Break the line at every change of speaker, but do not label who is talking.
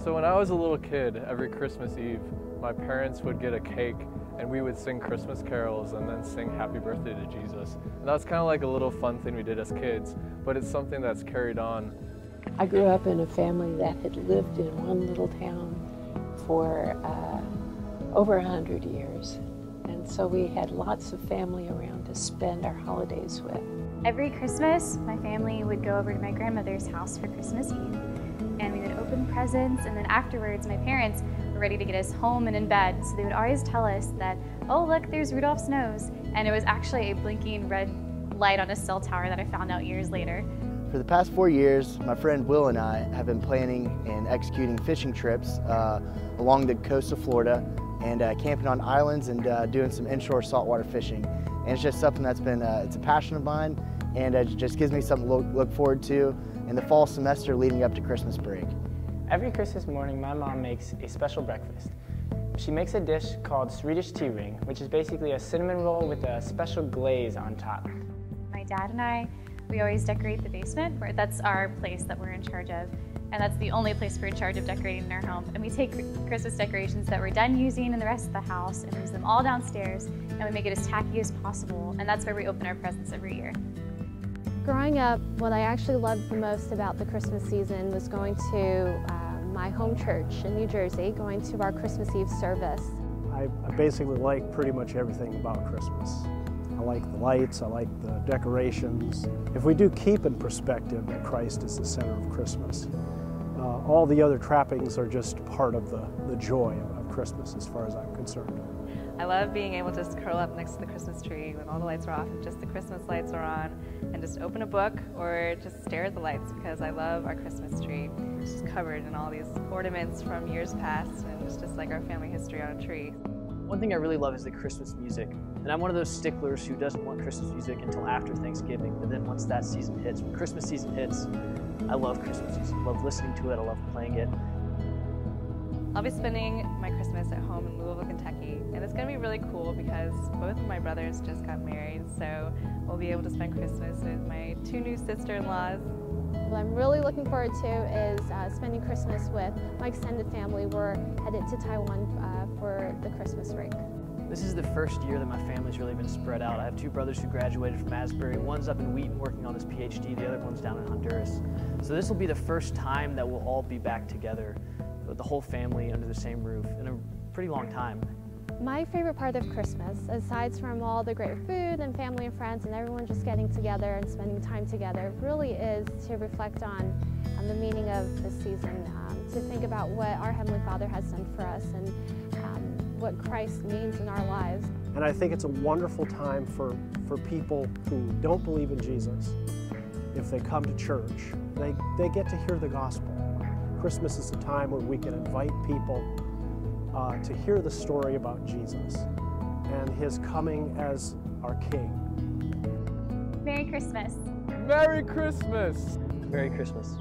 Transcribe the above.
So when I was a little kid, every Christmas Eve, my parents would get a cake and we would sing Christmas carols and then sing Happy Birthday to Jesus. And that was kind of like a little fun thing we did as kids, but it's something that's carried on.
I grew up in a family that had lived in one little town for over 100 years. And so we had lots of family around to spend our holidays with.
Every Christmas, my family would go over to my grandmother's house for Christmas Eve, and we would open presents, and then afterwards my parents were ready to get us home and in bed, so they would always tell us that, oh look, there's Rudolph's nose, and it was actually a blinking red light on a cell tower that I found out years later.
For the past 4 years, my friend Will and I have been planning and executing fishing trips along the coast of Florida and camping on islands and doing some inshore saltwater fishing. And it's just something that's been, it's a passion of mine, and it just gives me something to look forward to in the fall semester leading up to Christmas break.
Every Christmas morning, my mom makes a special breakfast. She makes a dish called Swedish tea ring, which is basically a cinnamon roll with a special glaze on top.
My dad and I, we always decorate the basement. That's our place that we're in charge of. And that's the only place we're in charge of decorating in our home. And we take Christmas decorations that we're done using in the rest of the house and use them all downstairs, and we make it as tacky as possible. And that's where we open our presents every year.
Growing up, what I actually loved the most about the Christmas season was going to my home church in New Jersey, going to our Christmas Eve service.
I basically like pretty much everything about Christmas. I like the lights, I like the decorations. If we do keep in perspective that Christ is the center of Christmas, all the other trappings are just part of the joy of Christmas as far as I'm concerned.
I love being able to just curl up next to the Christmas tree when all the lights are off and just the Christmas lights are on, and just open a book or just stare at the lights, because I love our Christmas tree. It's just covered in all these ornaments from years past, and it's just like our family history on a tree.
One thing I really love is the Christmas music, and I'm one of those sticklers who doesn't want Christmas music until after Thanksgiving, but then once that season hits, when Christmas season hits, I love Christmas music. I love listening to it, I love playing it.
I'll be spending my Christmas at home in Louisville, Kentucky, and it's going to be really cool because both of my brothers just got married, so we'll be able to spend Christmas with my 2 new sister-in-laws.
What I'm really looking forward to is spending Christmas with my extended family. We're headed to Taiwan for the Christmas break.
This is the first year that my family's really been spread out. I have 2 brothers who graduated from Asbury. One's up in Wheaton working on his PhD, the other one's down in Honduras. So this will be the first time that we'll all be back together, with the whole family under the same roof in a pretty long time.
My favorite part of Christmas, aside from all the great food and family and friends and everyone just getting together and spending time together, really is to reflect on the meaning of the season, to think about what our Heavenly Father has done for us and what Christ means in our lives.
And I think it's a wonderful time for people who don't believe in Jesus. If they come to church, they get to hear the gospel. Christmas is a time where we can invite people to hear the story about Jesus and His coming as our King.
Merry Christmas.
Merry Christmas!
Merry Christmas.